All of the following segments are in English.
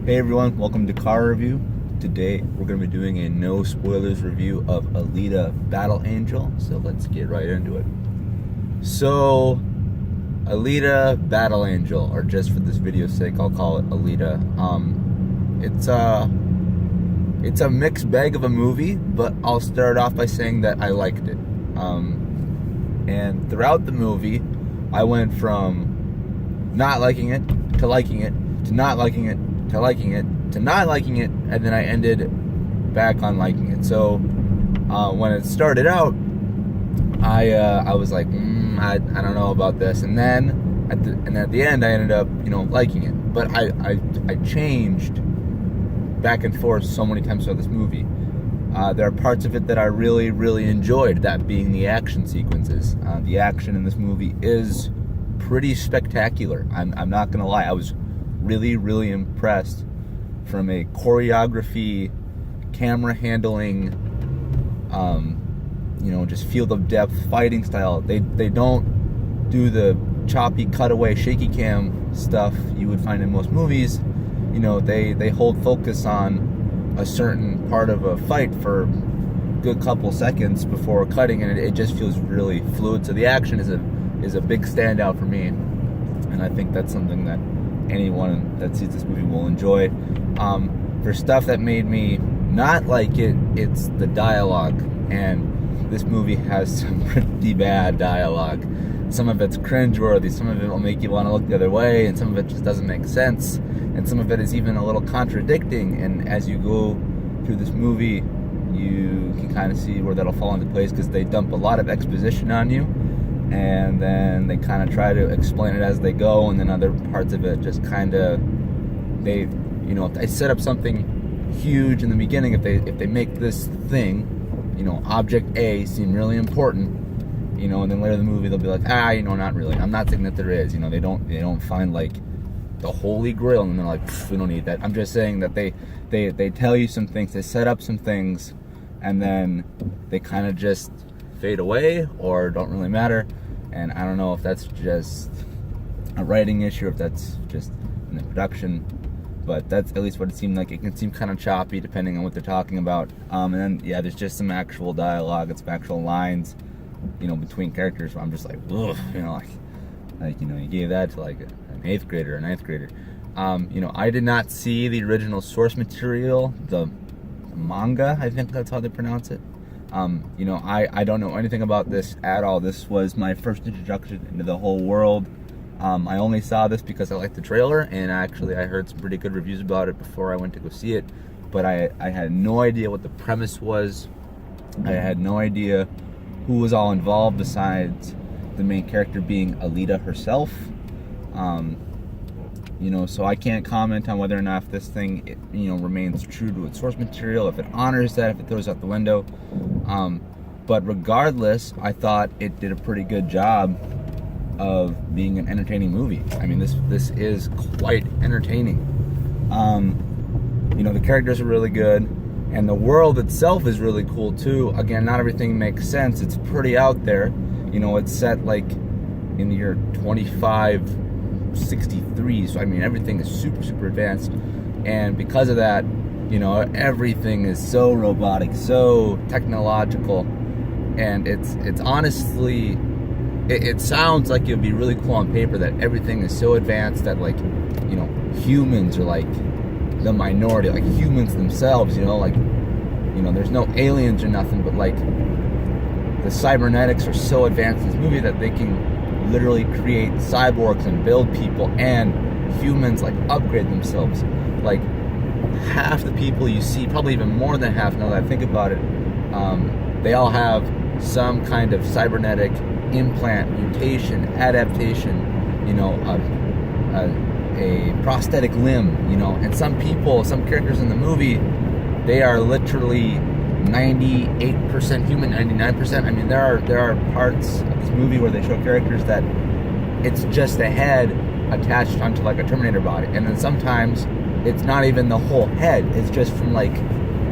Hey everyone, welcome to Car Review. Today we're going to be doing a no spoilers review of Alita Battle Angel, so let's get right into it. So, Alita Battle Angel, or just for this video's sake, I'll call it Alita. It's a mixed bag of a movie, but I'll start off by saying that I liked it. And throughout the movie, I went from not liking it, to liking it, to not liking it, to liking it, to not liking it, and then I ended back on liking it. So when it started out, I was like, I don't know about this, and then at the end I ended up liking it. But I changed back and forth so many times throughout this movie. There are parts of it that I really enjoyed, that being the action sequences. The action in this movie is pretty spectacular. I'm not gonna lie, I was really impressed from a choreography, camera handling, just field of depth fighting style. They don't do the choppy cutaway shaky cam stuff you would find in most movies. They hold focus on a certain part of a fight for a good couple seconds before cutting, and it just feels really fluid. So the action is a big standout for me, and I think that's something that anyone that sees this movie will enjoy. For stuff that made me not like it, it's the dialogue, and this movie has some pretty bad dialogue. Some of it's cringeworthy, some of it will make you want to look the other way, and some of it just doesn't make sense, and some of it is even a little contradicting. And as you go through this movie, you can kind of see where that'll fall into place, because they dump a lot of exposition on you, and then they kind of try to explain it as they go, and then other parts of it just kind of, if they set up something huge in the beginning, if they make this thing, object A seem really important, and then later in the movie they'll be like, not really. I'm not saying that there is, they don't find like the holy grail, and they're like, we don't need that. I'm just saying that they tell you some things, they set up some things, and then they kind of just fade away or don't really matter. And I don't know if that's just a writing issue or if that's just in the production, but that's at least what it seemed like. It can seem kind of choppy depending on what they're talking about. And then there's just some actual dialogue and some actual lines, between characters where I'm just like, ugh, you gave that to like an 8th grader or 9th grader. I did not see the original source material, the manga, I think that's how they pronounce it. I don't know anything about this at all. This was my first introduction into the whole world. I only saw this because I liked the trailer, and actually I heard some pretty good reviews about it before I went to go see it, but I had no idea what the premise was. I had no idea who was all involved besides the main character being Alita herself. So I can't comment on whether or not if this thing, remains true to its source material, if it honors that, if it throws out the window. But regardless, I thought it did a pretty good job of being an entertaining movie. I mean, this is quite entertaining. The characters are really good, and the world itself is really cool too. Again, not everything makes sense. It's pretty out there. It's set like in the year 2563, so I mean everything is super advanced, and because of that, everything is so robotic, so technological, and it's honestly, it sounds like it would be really cool on paper that everything is so advanced that humans are like the minority, like humans themselves, there's no aliens or nothing, but like the cybernetics are so advanced in this movie that they can literally create cyborgs and build people, and humans like upgrade themselves. Like half the people you see, probably even more than half now that I think about it, they all have some kind of cybernetic implant, mutation, adaptation, a prosthetic limb, and some characters in the movie, they are literally 98% human, 99%. I mean, there are parts of this movie where they show characters that it's just a head attached onto like a Terminator body, and then sometimes it's not even the whole head, it's just from like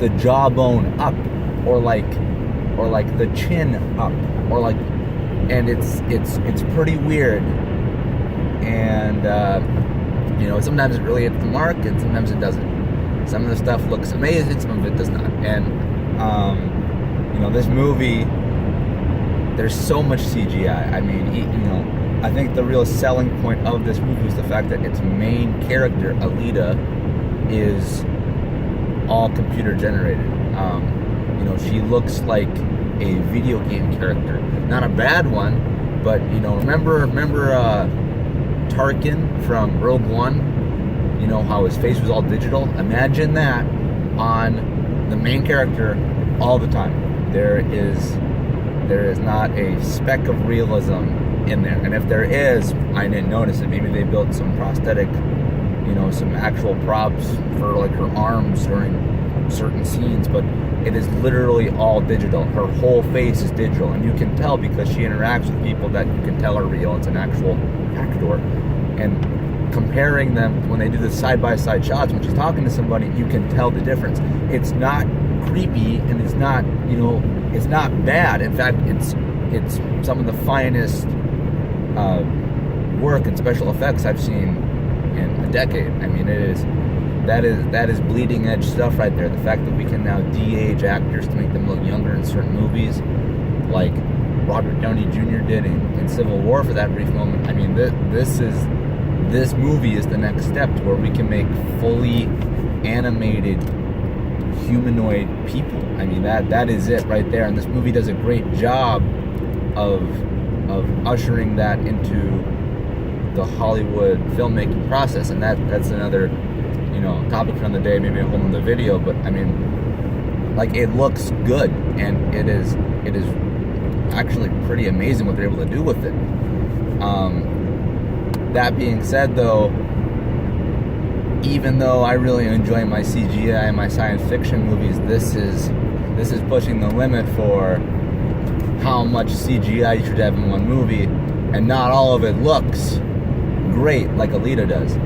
the jawbone up, or like the chin up, or like, and it's pretty weird. And You know, sometimes it really hits the mark, and sometimes it doesn't. Some of the stuff looks amazing, some of it does not. And, you know, this movie, there's so much CGI. I mean, you know, I think the real selling point of this movie is the fact that its main character, Alita, is all computer generated. You know, she looks like a video game character. Not a bad one, but, you know, remember Tarkin from Rogue One? You know, how his face was all digital? Imagine that on the main character all the time. There is not a speck of realism in there. And if there is, I didn't notice it. Maybe they built some prosthetic, you know, some actual props for like her arms during certain scenes, but it is literally all digital. Her whole face is digital, and you can tell because she interacts with people that you can tell are real. It's an actual actor. And comparing them, when they do the side-by-side shots, when she's talking to somebody, you can tell the difference. It's not creepy, and it's not, you know, it's not bad. In fact, it's some of the finest work and special effects I've seen in a decade. I mean, that is bleeding edge stuff right there. The fact that we can now de-age actors to make them look younger in certain movies, like Robert Downey Jr. did in Civil War for that brief moment. I mean, this movie is the next step to where we can make fully animated humanoid people. I mean, that is it right there. And this movie does a great job of ushering that into the Hollywood filmmaking process. And that's another, you know, topic for another day, maybe a whole other video. But I mean, like, it looks good, and it is actually pretty amazing what they're able to do with it. That being said, though, even though I really enjoy my CGI and my science fiction movies, this is pushing the limit for how much CGI you should have in one movie, and not all of it looks great like Alita does.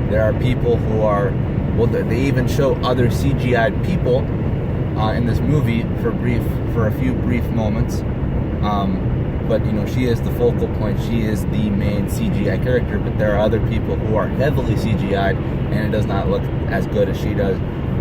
There are people who are, well, they even show other CGI'd people in this movie for a few brief moments. But, you know, she is the focal point. She is the main CGI character, but there are other people who are heavily CGI'd, and it does not look as good as she does,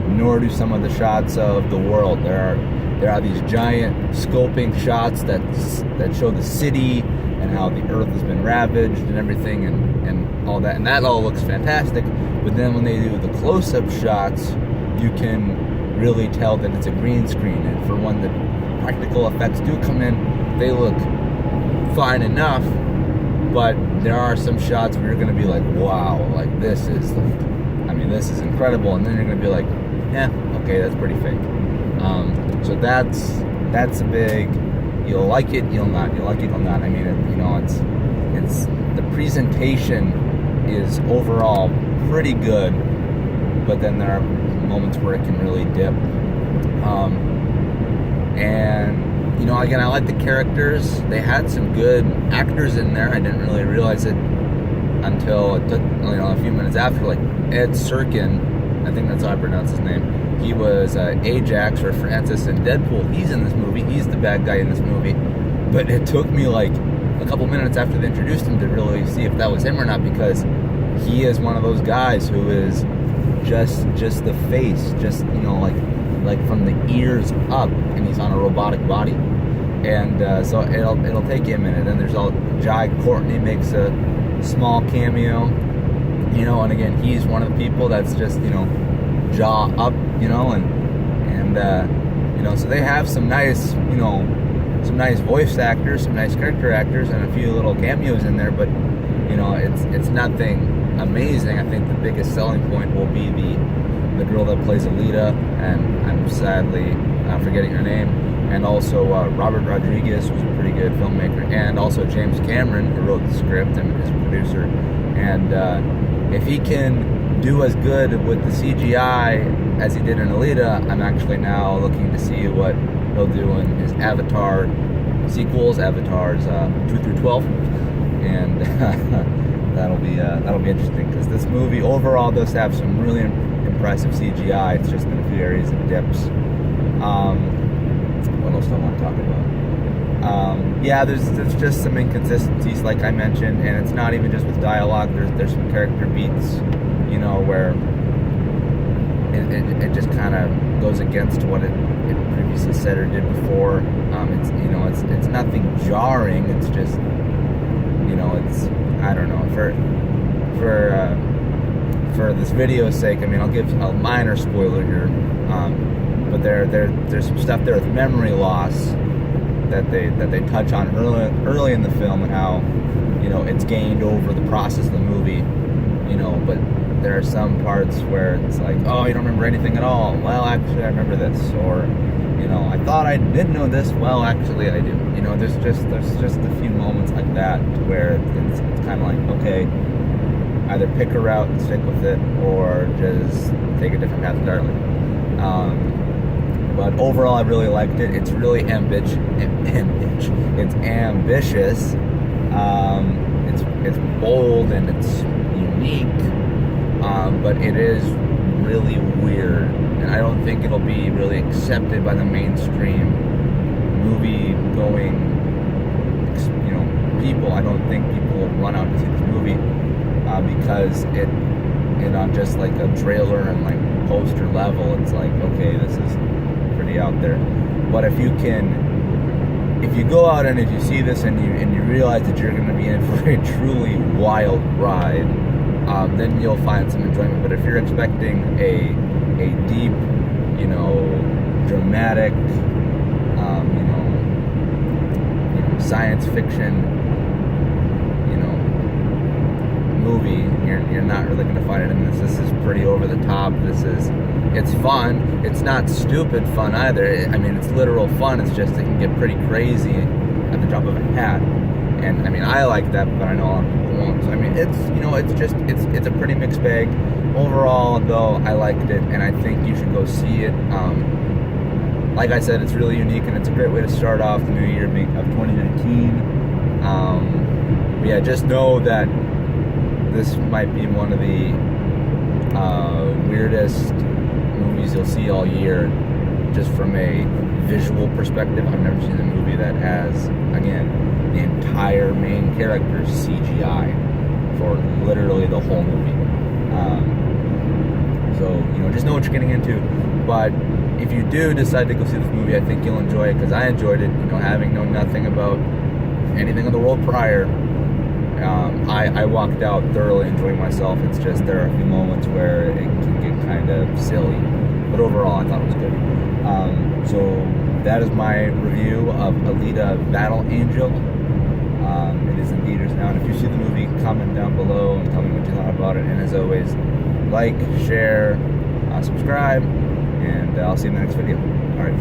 nor do some of the shots of the world. There are these giant scoping shots that show the city and how the earth has been ravaged and everything, and all that, and that all looks fantastic. But then when they do the close-up shots, you can really tell that it's a green screen, and for when the practical effects do come in, they look fine enough, but there are some shots where you're going to be like, wow, like this is incredible, and then you're going to be like, yeah, okay, that's pretty fake. So that's a big, you'll like it, you'll not, you'll like it, you'll not. I mean, you know, it's the presentation is overall pretty good, but then there are moments where it can really dip. And you know, again, I like the characters. They had some good actors in there. I didn't really realize it until it took, you know, a few minutes after. Like Ed Serkin, I think that's how I pronounce his name. He was Ajax or Francis in Deadpool. He's in this movie. He's the bad guy in this movie. But it took me like a couple minutes after they introduced him to really see if that was him or not, because he is one of those guys who is just the face, just, you know, like from the ears up, and he's on a robotic body, and so it'll take you a minute. Then there's all Jai Courtney makes a small cameo, you know, and again, he's one of the people that's just, you know, jaw up, you know, and you know, so they have some nice, you know, some nice voice actors, some nice character actors, and a few little cameos in there, but you know, it's nothing amazing. I think the biggest selling point will be the girl that plays Alita, and I'm sadly forgetting her name, and also Robert Rodriguez, who's a pretty good filmmaker, and also James Cameron, who wrote the script and is a producer. And if he can do as good with the CGI as he did in Alita, I'm actually now looking to see what he'll do in his Avatar sequels, Avatars 2 through 12, and that'll be interesting, because this movie overall does have some really impressive CGI. It's just in a few areas it dips. What else do I want to talk about? Yeah, there's just some inconsistencies, like I mentioned, and it's not even just with dialogue. There's some character beats where it just kind of goes against what it previously said or did before. It's nothing jarring. It's just, it's, I don't know, for this video's sake, I'll give a minor spoiler here, but there's some stuff there with memory loss that they touch on early in the film, and how it's gained over the process of the movie, but there are some parts where it's like, oh, you don't remember anything at all. Well, actually, I remember this, or I thought I did know this. Well, actually, I do. There's just a few moments like that where it's kind of like, okay, either pick a route and stick with it, or just take a different path entirely. But overall, I really liked it. It's really ambitious. It's bold and it's unique, but it is really weird, and I don't think it'll be really accepted by the mainstream movie-going, people. I don't think people will run out to see this movie because it on just like a trailer and like poster level, it's like, okay, this is pretty out there. But if you go out and if you see this and you realize that you're going to be in for a truly wild ride, then you'll find some enjoyment. But if you're expecting a deep, dramatic, science fiction, movie, you're not really going to find it in this. This is pretty over the top. It's fun. It's not stupid fun either. It's literal fun. It's just it can get pretty crazy at the drop of a hat. And I like that, but I know a lot of people won't. So it's a pretty mixed bag. Overall, though, I liked it, and I think you should go see it. Like I said, it's really unique, and it's a great way to start off the new year of 2019. But yeah, just know that this might be one of the weirdest movies you'll see all year, just from a visual perspective. I've never seen a movie that has, again, the entire main character CGI for literally the whole movie. So just know what you're getting into. But if you do decide to go see this movie, I think you'll enjoy it, because I enjoyed it. Having known nothing about anything in the world prior, I walked out thoroughly enjoying myself. It's just there are a few moments where it can get kind of silly, but overall I thought it was good. So that is my review of Alita: Battle Angel. It is in theaters now, and if you see the movie, comment down below and tell me what you thought about it. And as always, like, share, subscribe, and I'll see you in the next video. Alright.